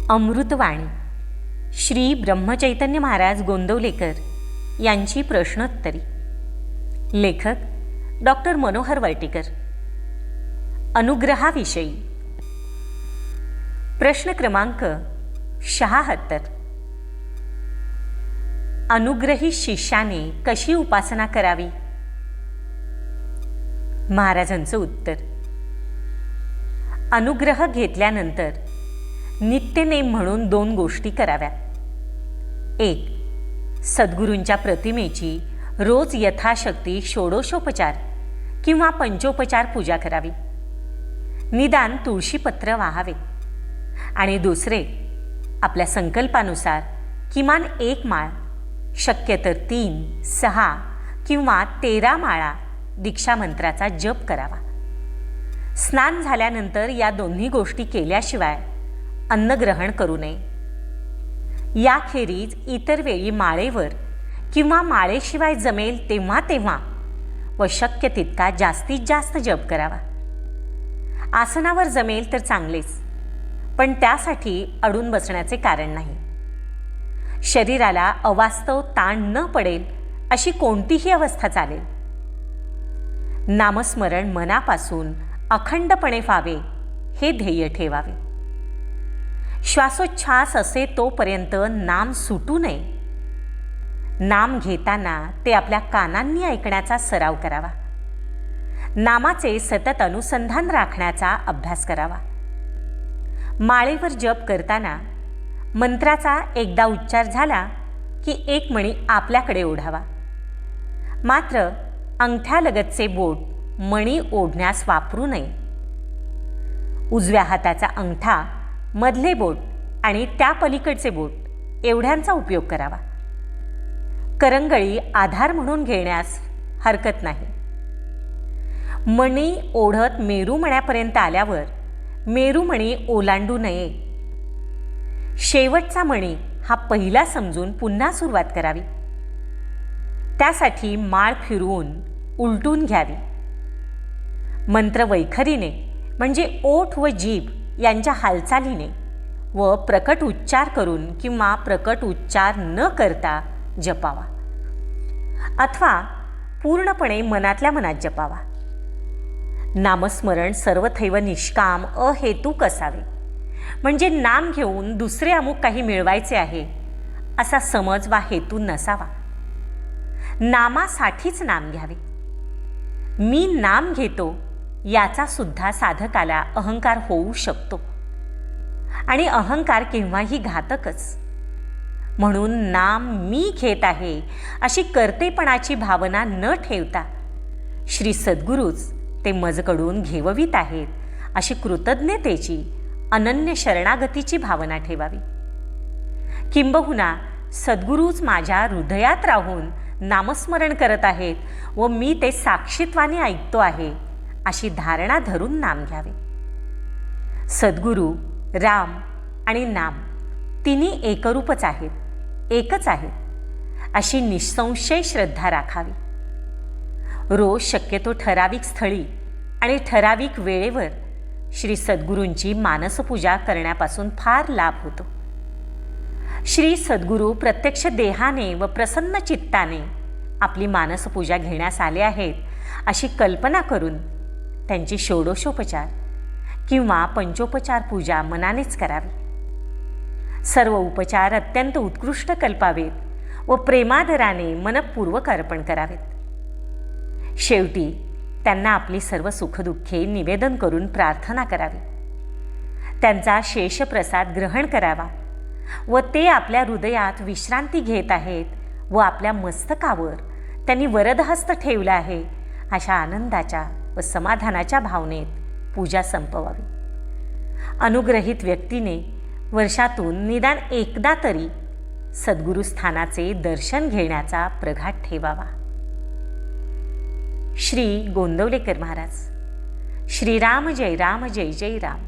अमृतवाणी श्री ब्रह्मचैतन्य महाराज गोंदवलेकर यांची प्रश्नोत्तरी. लेखक डॉक्टर मनोहर वर्टीकर. अनुग्रहाविषयी प्रश्न क्रमांक 76. अनुग्रही शिष्याने कशी उपासना करावी? महाराजांचं उत्तर. अनुग्रह घेतल्यानंतर नित्यनेम म्हणून 2 गोष्टी कराव्यात. 1. सद्गुरूंच्या प्रतिमेची रोज यथाशक्ती षोडशोपचार किंवा पंचोपचार पूजा करावी. निदान तुळशीपत्र वाहावे. आणि 2. आपल्या संकल्पानुसार किमान 1 माळ, शक्य तर 3, 6 किंवा 13 माळा दीक्षामंत्राचा जप करावा. स्नान झाल्यानंतर या 2 गोष्टी केल्याशिवाय अन्नग्रहण करू नये. याखेरीज इतर वेळी माळेवर किंवा माळेशिवाय जमेल तेव्हा तेव्हा व शक्य तितका जास्तीत जास्त जप करावा. आसनावर जमेल तर चांगलेच, पण त्यासाठी अडून बसण्याचे कारण नाही. शरीराला अवास्तव ताण न पडेल अशी कोणतीही अवस्था चालेल. नामस्मरण मनापासून अखंडपणे व्हावे हे ध्येय ठेवावे. श्वासोच्छ्वास असे तोपर्यंत नाम सुटू नये. नाम घेताना ते आपल्या कानांनी ऐकण्याचा सराव करावा. नामाचे सतत अनुसंधान राखण्याचा अभ्यास करावा. माळेवर जप करताना मंत्राचा एकदा उच्चार झाला की 1 मणी आपल्याकडे ओढावा. मात्र अंगठ्यालगतचे बोट मणी ओढण्यास वापरू नये. उजव्या हाताचा अंगठा, मधले बोट आणि त्या पलीकडचे बोट एवढ्यांचा उपयोग करावा. करंगळी आधार म्हणून घेण्यास हरकत नाही. मणी ओढत मेरूमण्यापर्यंत आल्यावर मेरूमणी ओलांडू नये. शेवटचा मणी हा पहिला समजून पुन्हा सुरुवात करावी. त्यासाठी माळ फिरवून उलटून घ्यावी. मंत्र वैखरीने म्हणजे ओठ व जीभ यांच्या हालचालीने व प्रकट उच्चार करून किंवा प्रकट उच्चार न करता जपावा, अथवा पूर्णपणे मनातल्या मनात जपावा. नामस्मरण सर्वथैव निष्काम अहेतुक असावे. म्हणजे नाम घेऊन दुसरे अमुक काही मिळवायचे आहे असा समज वा हेतू नसावा. नामासाठीच नाम घ्यावे. मी नाम घेतो याचा सुद्धा साधकाला अहंकार होऊ शकतो आणि अहंकार केव्हाही घातकच. म्हणून नाम मी घेत आहे अशी कर्तेपणाची भावना न ठेवता श्री सद्गुरूच ते मजकडून घेववीत आहेत अशी कृतज्ञतेची, अनन्य शरणागतीची भावना ठेवावी. किंबहुना सद्गुरूच माझ्या हृदयात राहून नामस्मरण करत आहेत व मी ते साक्षीत्वाने ऐकतो आहे अशी धारणा धरून नाम घ्यावे. सद्गुरू, राम आणि नाम तिन्ही एकरूपच आहेत, एकच आहेत अशी निःसंशय श्रद्धा राखावी. रोज शक्यतो ठराविक स्थळी आणि ठराविक वेळेवर श्री सद्गुरूंची मानसपूजा करण्यापासून फार लाभ होतो. श्री सद्गुरू प्रत्यक्ष देहाने व प्रसन्न चित्ताने आपली मानसपूजा घेण्यास आले आहेत अशी कल्पना करून त्यांची षोडशोपचार किंवा पंचोपचार पूजा मनानेच करावी. सर्व उपचार अत्यंत उत्कृष्ट कल्पावेत व प्रेमादराने मनपूर्वक अर्पण करावेत. शेवटी त्यांना आपली सर्व सुखदुःखे निवेदन करून प्रार्थना करावी. त्यांचा शेषप्रसाद ग्रहण करावा व ते आपल्या हृदयात विश्रांती घेत आहेत व आपल्या मस्तकावर त्यांनी वरदहस्त ठेवला आहे अशा आनंदाच्या व समाधानाच्या भावनेत पूजा संपवावी. अनुग्रहित व्यक्तीने वर्षातून निदान एकदा तरी सद्गुरुस्थानाचे दर्शन घेण्याचा प्रघात ठेवावा. श्री गोंदवलेकर महाराज. श्रीराम जय राम, जय जय राम.